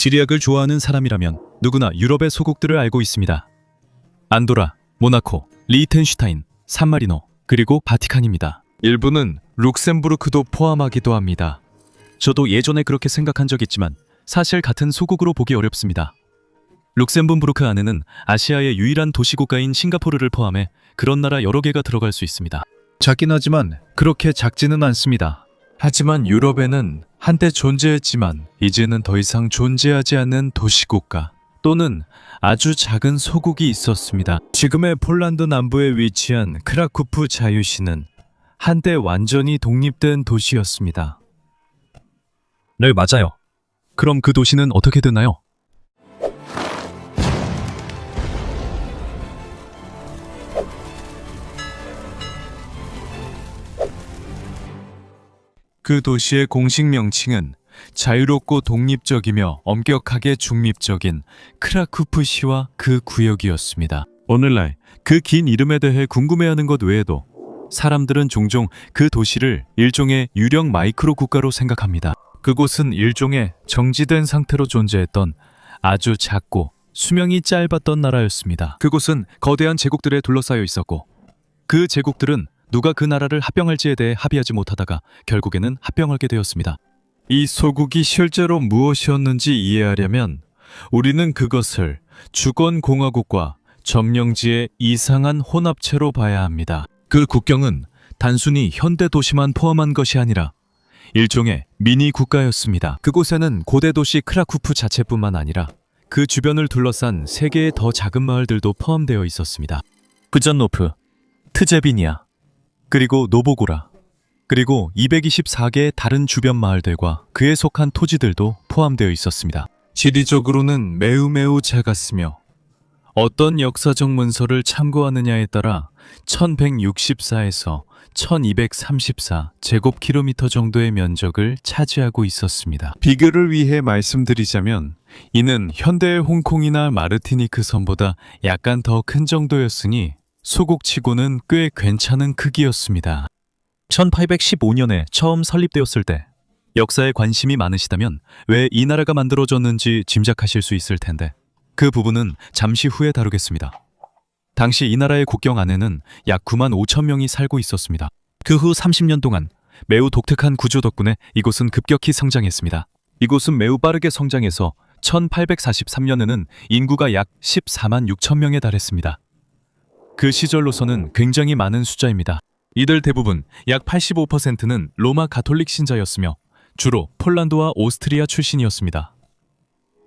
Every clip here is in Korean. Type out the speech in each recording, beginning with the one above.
지리학을 좋아하는 사람이라면 누구나 유럽의 소국들을 알고 있습니다. 안도라, 모나코, 리히텐슈타인, 산마리노, 그리고 바티칸입니다. 일부는 룩셈부르크도 포함하기도 합니다. 저도 예전에 그렇게 생각한 적 있지만 사실 같은 소국으로 보기 어렵습니다. 룩셈부르크 안에는 아시아의 유일한 도시국가인 싱가포르를 포함해 그런 나라 여러 개가 들어갈 수 있습니다. 작긴 하지만 그렇게 작지는 않습니다. 하지만 유럽에는 한때 존재했지만 이제는 더 이상 존재하지 않는 도시국가 또는 아주 작은 소국이 있었습니다. 지금의 폴란드 남부에 위치한 크라쿠프 자유시는 한때 완전히 독립된 도시였습니다. 네, 맞아요. 그럼 그 도시는 어떻게 되나요? 그 도시의 공식 명칭은 자유롭고 독립적이며 엄격하게 중립적인 크라쿠프시와 그 구역이었습니다. 오늘날 그 긴 이름에 대해 궁금해하는 것 외에도 사람들은 종종 그 도시를 일종의 유령 마이크로 국가로 생각합니다. 그곳은 일종의 정지된 상태로 존재했던 아주 작고 수명이 짧았던 나라였습니다. 그곳은 거대한 제국들에 둘러싸여 있었고 그 제국들은 누가 그 나라를 합병할지에 대해 합의하지 못하다가 결국에는 합병하게 되었습니다. 이 소국이 실제로 무엇이었는지 이해하려면 우리는 그것을 주권공화국과 점령지의 이상한 혼합체로 봐야 합니다. 그 국경은 단순히 현대 도시만 포함한 것이 아니라 일종의 미니 국가였습니다. 그곳에는 고대 도시 크라쿠프 자체뿐만 아니라 그 주변을 둘러싼 3개의 더 작은 마을들도 포함되어 있었습니다. 부전노프, 트제비니아, 그리고 노보고라, 그리고 224개의 다른 주변 마을들과 그에 속한 토지들도 포함되어 있었습니다. 지리적으로는 매우 작았으며 어떤 역사적 문서를 참고하느냐에 따라 1164에서 1234 제곱킬로미터 정도의 면적을 차지하고 있었습니다. 비교를 위해 말씀드리자면 이는 현대의 홍콩이나 마르티니크 섬보다 약간 더 큰 정도였으니 소국치고는 꽤 괜찮은 크기였습니다. 1815년에 처음 설립되었을 때 역사에 관심이 많으시다면 왜 이 나라가 만들어졌는지 짐작하실 수 있을 텐데 그 부분은 잠시 후에 다루겠습니다. 당시 이 나라의 국경 안에는 약 9만 5천 명이 살고 있었습니다. 그 후 30년 동안 매우 독특한 구조 덕분에 이곳은 급격히 성장했습니다. 이곳은 매우 빠르게 성장해서 1843년에는 인구가 약 14만 6천 명에 달했습니다. 그 시절로서는 굉장히 많은 숫자입니다. 이들 대부분 약 85%는 로마 가톨릭 신자였으며 주로 폴란드와 오스트리아 출신이었습니다.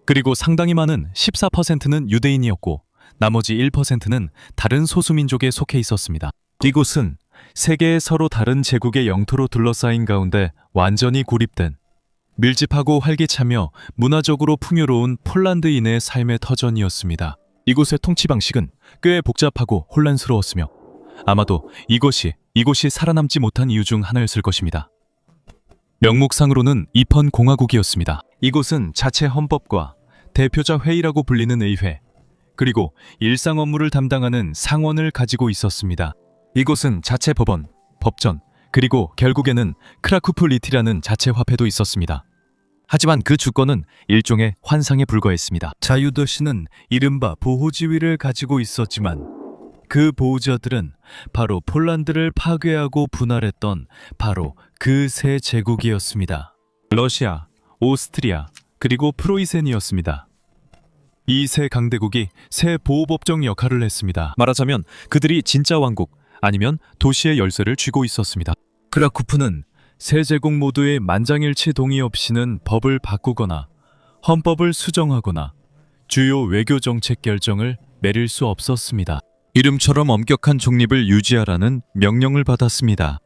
그리고 상당히 많은 14%는 유대인이었고 나머지 1%는 다른 소수민족에 속해 있었습니다. 이곳은 세계의 서로 다른 제국의 영토로 둘러싸인 가운데 완전히 고립된 밀집하고 활기차며 문화적으로 풍요로운 폴란드인의 삶의 터전이었습니다. 이곳의 통치 방식은 꽤 복잡하고 혼란스러웠으며 아마도 이곳이 살아남지 못한 이유 중 하나였을 것입니다. 명목상으로는 입헌 공화국이었습니다. 이곳은 자체 헌법과 대표자 회의라고 불리는 의회, 그리고 일상 업무를 담당하는 상원을 가지고 있었습니다. 이곳은 자체 법원, 법전, 그리고 결국에는 크라쿠프 리티라는 자체 화폐도 있었습니다. 하지만 그 주권은 일종의 환상에 불과했습니다. 자유도시는 이른바 보호지위를 가지고 있었지만 그 보호자들은 바로 폴란드를 파괴하고 분할했던 바로 그 세 제국이었습니다. 러시아, 오스트리아, 그리고 프로이센이었습니다. 이 세 강대국이 새 보호법정 역할을 했습니다. 말하자면 그들이 진짜 왕국 아니면 도시의 열쇠를 쥐고 있었습니다. 크라쿠프는 세 제국 모두의 만장일치 동의 없이는 법을 바꾸거나 헌법을 수정하거나 주요 외교 정책 결정을 내릴 수 없었습니다. 이름처럼 엄격한 중립을 유지하라는 명령을 받았습니다.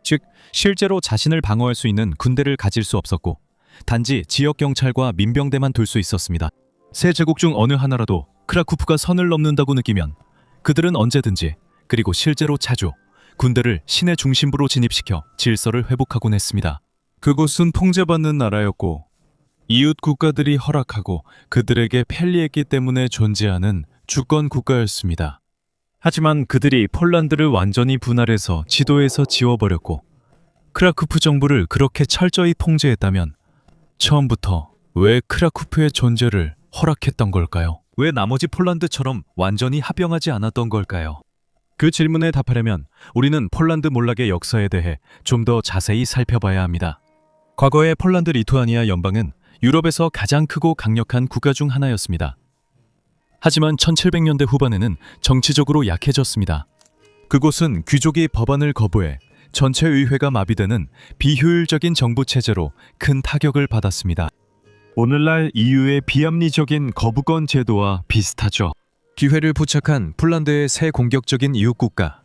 즉, 실제로 자신을 방어할 수 있는 군대를 가질 수 없었고 단지 지역 경찰과 민병대만 둘 수 있었습니다. 세 제국 중 어느 하나라도 크라쿠프가 선을 넘는다고 느끼면 그들은 언제든지, 그리고 실제로 자주 군대를 시내 중심부로 진입시켜 질서를 회복하곤 했습니다. 그곳은 통제받는 나라였고 이웃 국가들이 허락하고 그들에게 편리했기 때문에 존재하는 주권 국가였습니다. 하지만 그들이 폴란드를 완전히 분할해서 지도에서 지워버렸고 크라쿠프 정부를 그렇게 철저히 통제했다면 처음부터 왜 크라쿠프의 존재를 허락했던 걸까요? 왜 나머지 폴란드처럼 완전히 합병하지 않았던 걸까요? 그 질문에 답하려면 우리는 폴란드 몰락의 역사에 대해 좀 더 자세히 살펴봐야 합니다. 과거의 폴란드 리투아니아 연방은 유럽에서 가장 크고 강력한 국가 중 하나였습니다. 하지만 1700년대 후반에는 정치적으로 약해졌습니다. 그곳은 귀족이 법안을 거부해 전체 의회가 마비되는 비효율적인 정부 체제로 큰 타격을 받았습니다. 오늘날 EU의 비합리적인 거부권 제도와 비슷하죠. 기회를 포착한 폴란드의 새 공격적인 이웃국가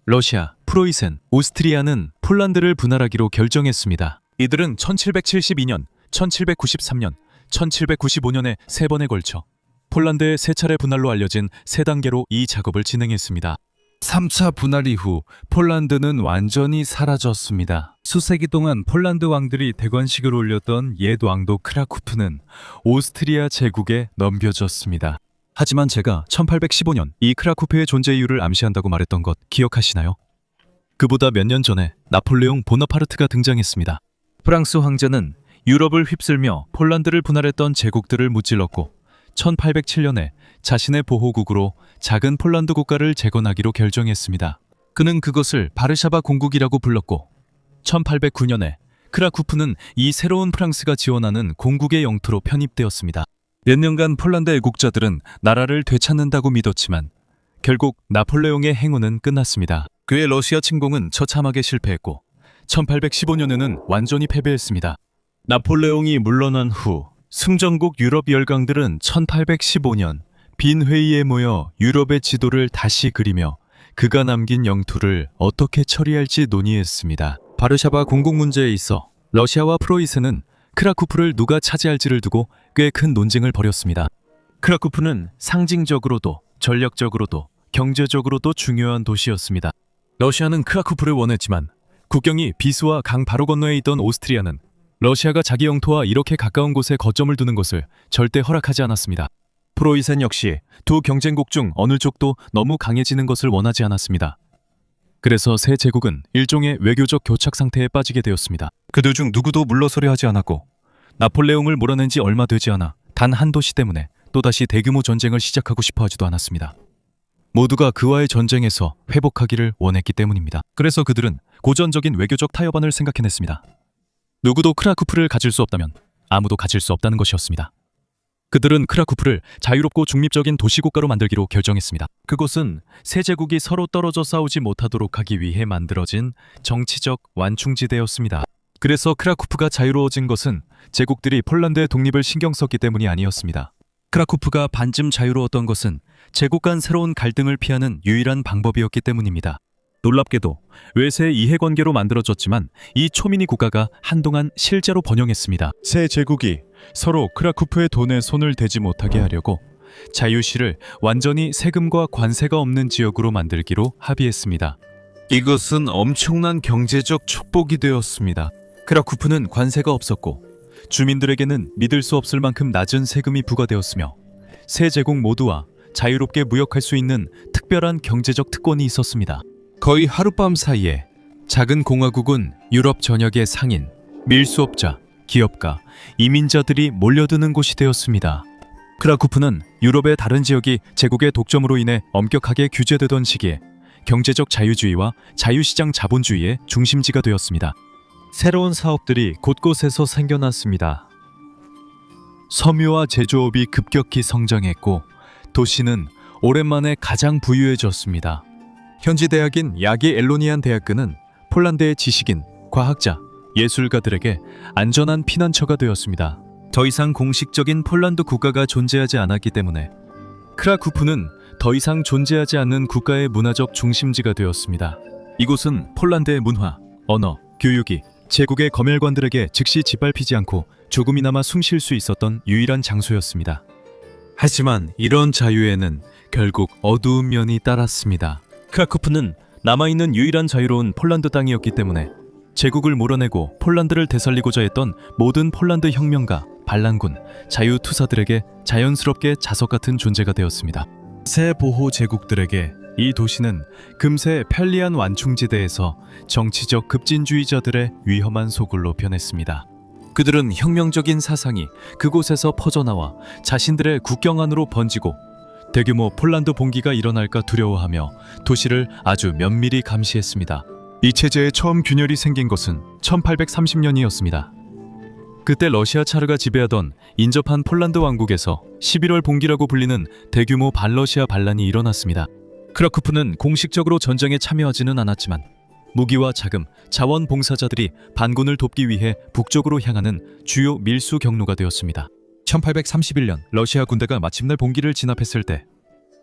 러시아, 프로이센, 오스트리아는 폴란드를 분할하기로 결정했습니다. 이들은 1772년, 1793년, 1795년에 세 번에 걸쳐 폴란드의 세 차례 분할로 알려진 세 단계로 이 작업을 진행했습니다. 3차 분할 이후 폴란드는 완전히 사라졌습니다. 수세기 동안 폴란드 왕들이 대관식을 올렸던 옛 왕도 크라쿠프는 오스트리아 제국에 넘겨졌습니다. 하지만 제가 1815년 이 크라쿠프의 존재 이유를 암시한다고 말했던 것 기억하시나요? 그보다 몇 년 전에 나폴레옹 보나파르트가 등장했습니다. 프랑스 황제는 유럽을 휩쓸며 폴란드를 분할했던 제국들을 무찔렀고 1807년에 자신의 보호국으로 작은 폴란드 국가를 재건하기로 결정했습니다. 그는 그것을 바르샤바 공국이라고 불렀고 1809년에 크라쿠프는 이 새로운 프랑스가 지원하는 공국의 영토로 편입되었습니다. 몇 년간 폴란드 애국자들은 나라를 되찾는다고 믿었지만 결국 나폴레옹의 행운은 끝났습니다. 그의 러시아 침공은 처참하게 실패했고 1815년에는 완전히 패배했습니다. 나폴레옹이 물러난 후 승전국 유럽 열강들은 1815년 빈 회의에 모여 유럽의 지도를 다시 그리며 그가 남긴 영토를 어떻게 처리할지 논의했습니다. 바르샤바 공국 문제에 있어 러시아와 프로이센은 크라쿠프를 누가 차지할지를 두고 꽤 큰 논쟁을 벌였습니다. 크라쿠프는 상징적으로도 전략적으로도 경제적으로도 중요한 도시였습니다. 러시아는 크라쿠프를 원했지만 국경이 비스와 강 바로 건너에 있던 오스트리아는 러시아가 자기 영토와 이렇게 가까운 곳에 거점을 두는 것을 절대 허락하지 않았습니다. 프로이센 역시 두 경쟁국 중 어느 쪽도 너무 강해지는 것을 원하지 않았습니다. 그래서 세 제국은 일종의 외교적 교착 상태에 빠지게 되었습니다. 그들 중 누구도 물러서려 하지 않았고 나폴레옹을 몰아낸 지 얼마 되지 않아 단 한 도시 때문에 또다시 대규모 전쟁을 시작하고 싶어 하지도 않았습니다. 모두가 그와의 전쟁에서 회복하기를 원했기 때문입니다. 그래서 그들은 고전적인 외교적 타협안을 생각해냈습니다. 누구도 크라쿠프를 가질 수 없다면 아무도 가질 수 없다는 것이었습니다. 그들은 크라쿠프를 자유롭고 중립적인 도시국가로 만들기로 결정했습니다. 그곳은 세 제국이 서로 떨어져 싸우지 못하도록 하기 위해 만들어진 정치적 완충지대였습니다. 그래서 크라쿠프가 자유로워진 것은 제국들이 폴란드의 독립을 신경 썼기 때문이 아니었습니다. 크라쿠프가 반쯤 자유로웠던 것은 제국 간 새로운 갈등을 피하는 유일한 방법이었기 때문입니다. 놀랍게도 외세 이해관계로 만들어졌지만 이 초미니 국가가 한동안 실제로 번영했습니다. 세 제국이 서로 크라쿠프의 돈에 손을 대지 못하게 하려고 자유시를 완전히 세금과 관세가 없는 지역으로 만들기로 합의했습니다. 이것은 엄청난 경제적 축복이 되었습니다. 크라쿠프는 관세가 없었고 주민들에게는 믿을 수 없을 만큼 낮은 세금이 부과되었으며 세 제국 모두와 자유롭게 무역할 수 있는 특별한 경제적 특권이 있었습니다. 거의 하룻밤 사이에 작은 공화국은 유럽 전역의 상인, 밀수업자, 기업가, 이민자들이 몰려드는 곳이 되었습니다. 크라쿠프는 유럽의 다른 지역이 제국의 독점으로 인해 엄격하게 규제되던 시기에 경제적 자유주의와 자유시장 자본주의의 중심지가 되었습니다. 새로운 사업들이 곳곳에서 생겨났습니다. 섬유와 제조업이 급격히 성장했고 도시는 오랜만에 가장 부유해졌습니다. 현지 대학인 야기 엘로니안 대학교는 폴란드의 지식인, 과학자, 예술가들에게 안전한 피난처가 되었습니다. 더 이상 공식적인 폴란드 국가가 존재하지 않았기 때문에 크라쿠프는 더 이상 존재하지 않는 국가의 문화적 중심지가 되었습니다. 이곳은 폴란드의 문화, 언어, 교육이 제국의 검열관들에게 즉시 짓밟히지 않고 조금이나마 숨 쉴 수 있었던 유일한 장소였습니다. 하지만 이런 자유에는 결국 어두운 면이 따랐습니다. 크라쿠프는 남아있는 유일한 자유로운 폴란드 땅이었기 때문에 제국을 몰아내고 폴란드를 되살리고자 했던 모든 폴란드 혁명가, 반란군, 자유투사들에게 자연스럽게 자석 같은 존재가 되었습니다. 새 보호 제국들에게 이 도시는 금세 편리한 완충지대에서 정치적 급진주의자들의 위험한 소굴로 변했습니다. 그들은 혁명적인 사상이 그곳에서 퍼져나와 자신들의 국경 안으로 번지고 대규모 폴란드 봉기가 일어날까 두려워하며 도시를 아주 면밀히 감시했습니다. 이 체제에 처음 균열이 생긴 것은 1830년이었습니다. 그때 러시아 차르가 지배하던 인접한 폴란드 왕국에서 11월 봉기라고 불리는 대규모 반러시아 반란이 일어났습니다. 크라쿠프는 공식적으로 전쟁에 참여하지는 않았지만 무기와 자금, 자원봉사자들이 반군을 돕기 위해 북쪽으로 향하는 주요 밀수 경로가 되었습니다. 1831년 러시아 군대가 마침내 봉기를 진압했을 때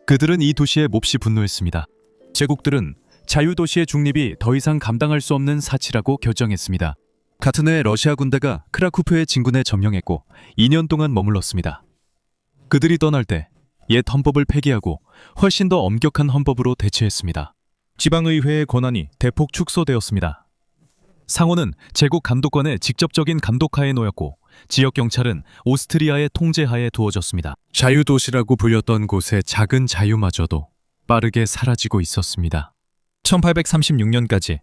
그들은 이 도시에 몹시 분노했습니다. 제국들은 자유도시의 중립이 더 이상 감당할 수 없는 사치라고 결정했습니다. 같은 해 러시아 군대가 크라쿠프의 진군에 점령했고 2년 동안 머물렀습니다. 그들이 떠날 때 옛 헌법을 폐기하고 훨씬 더 엄격한 헌법으로 대체했습니다. 지방의회의 권한이 대폭 축소되었습니다. 상원은 제국 감독관의 직접적인 감독하에 놓였고 지역경찰은 오스트리아의 통제하에 두어졌습니다. 자유도시라고 불렸던 곳의 작은 자유마저도 빠르게 사라지고 있었습니다. 1836년까지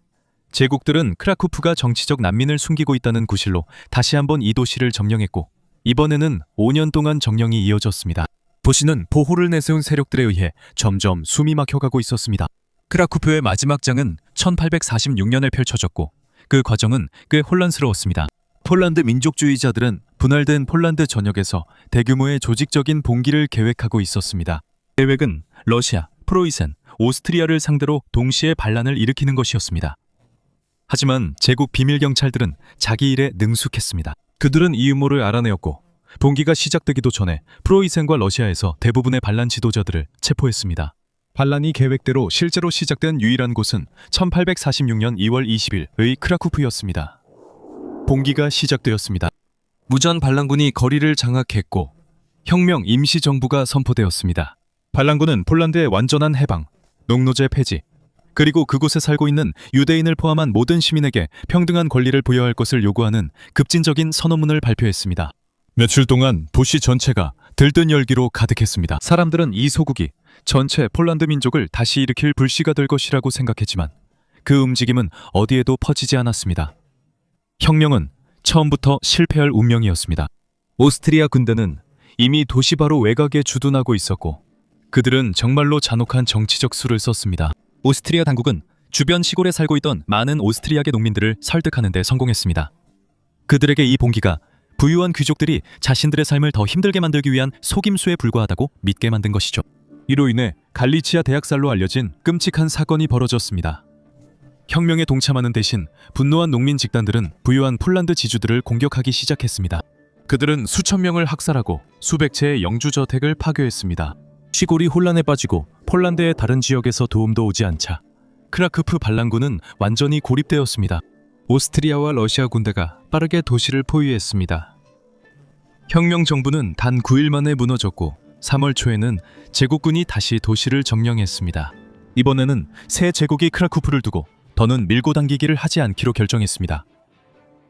제국들은 크라쿠프가 정치적 난민을 숨기고 있다는 구실로 다시 한번 이 도시를 점령했고 이번에는 5년 동안 정령이 이어졌습니다. 도시는 보호를 내세운 세력들에 의해 점점 숨이 막혀가고 있었습니다. 크라쿠프의 마지막 장은 1846년에 펼쳐졌고 그 과정은 꽤 혼란스러웠습니다. 폴란드 민족주의자들은 분할된 폴란드 전역에서 대규모의 조직적인 봉기를 계획하고 있었습니다. 계획은 러시아, 프로이센, 오스트리아를 상대로 동시에 반란을 일으키는 것이었습니다. 하지만 제국 비밀경찰들은 자기 일에 능숙했습니다. 그들은 이 음모를 알아내었고 봉기가 시작되기도 전에 프로이센과 러시아에서 대부분의 반란 지도자들을 체포했습니다. 반란이 계획대로 실제로 시작된 유일한 곳은 1846년 2월 20일의 크라쿠프였습니다. 봉기가 시작되었습니다. 무전 반란군이 거리를 장악했고 혁명 임시정부가 선포되었습니다. 반란군은 폴란드의 완전한 해방, 농노제 폐지, 그리고 그곳에 살고 있는 유대인을 포함한 모든 시민에게 평등한 권리를 부여할 것을 요구하는 급진적인 선언문을 발표했습니다. 며칠 동안 도시 전체가 들뜬 열기로 가득했습니다. 사람들은 이 소국이 전체 폴란드 민족을 다시 일으킬 불씨가 될 것이라고 생각했지만 그 움직임은 어디에도 퍼지지 않았습니다. 혁명은 처음부터 실패할 운명이었습니다. 오스트리아 군대는 이미 도시 바로 외곽에 주둔하고 있었고 그들은 정말로 잔혹한 정치적 수를 썼습니다. 오스트리아 당국은 주변 시골에 살고 있던 많은 오스트리아계 농민들을 설득하는 데 성공했습니다. 그들에게 이 봉기가 부유한 귀족들이 자신들의 삶을 더 힘들게 만들기 위한 속임수에 불과하다고 믿게 만든 것이죠. 이로 인해 갈리치아 대학살로 알려진 끔찍한 사건이 벌어졌습니다. 혁명에 동참하는 대신 분노한 농민 집단들은 부유한 폴란드 지주들을 공격하기 시작했습니다. 그들은 수천 명을 학살하고 수백 채의 영주저택을 파괴했습니다. 시골이 혼란에 빠지고 폴란드의 다른 지역에서 도움도 오지 않자 크라쿠프 반란군은 완전히 고립되었습니다. 오스트리아와 러시아 군대가 빠르게 도시를 포위했습니다. 혁명 정부는 단 9일 만에 무너졌고 3월 초에는 제국군이 다시 도시를 점령했습니다. 이번에는 새 제국이 크라쿠프를 두고 더는 밀고 당기기를 하지 않기로 결정했습니다.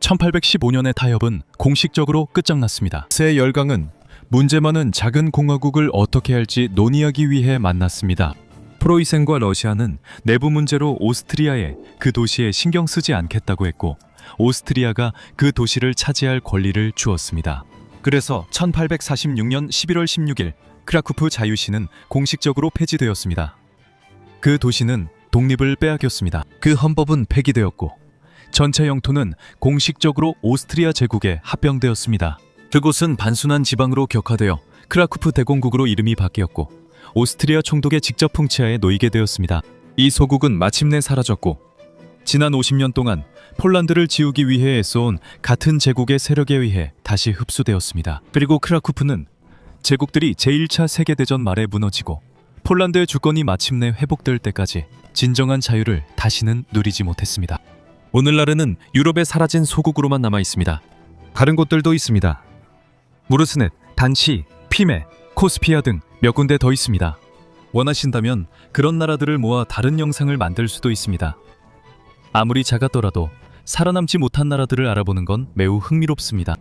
1815년의 타협은 공식적으로 끝장났습니다. 새 열강은 문제 많은 작은 공화국을 어떻게 할지 논의하기 위해 만났습니다. 프로이센과 러시아는 내부 문제로 오스트리아에 그 도시에 신경 쓰지 않겠다고 했고 오스트리아가 그 도시를 차지할 권리를 주었습니다. 그래서 1846년 11월 16일 크라쿠프 자유시는 공식적으로 폐지되었습니다. 그 도시는 독립을 빼앗겼습니다. 그 헌법은 폐기되었고 전체 영토는 공식적으로 오스트리아 제국에 합병되었습니다. 그곳은 단순한 지방으로 격화되어 크라쿠프 대공국으로 이름이 바뀌었고 오스트리아 총독의 직접 통치하에 놓이게 되었습니다. 이 소국은 마침내 사라졌고 지난 50년 동안 폴란드를 지우기 위해 애써온 같은 제국의 세력에 의해 다시 흡수되었습니다. 그리고 크라쿠프는 제국들이 제1차 세계대전 말에 무너지고 폴란드의 주권이 마침내 회복될 때까지 진정한 자유를 다시는 누리지 못했습니다. 오늘날에는 유럽에 사라진 소국으로만 남아 있습니다. 다른 곳들도 있습니다. 무르스넷, 단시, 피메, 코스피아 등 몇 군데 더 있습니다. 원하신다면 그런 나라들을 모아 다른 영상을 만들 수도 있습니다. 아무리 작았더라도 살아남지 못한 나라들을 알아보는 건 매우 흥미롭습니다.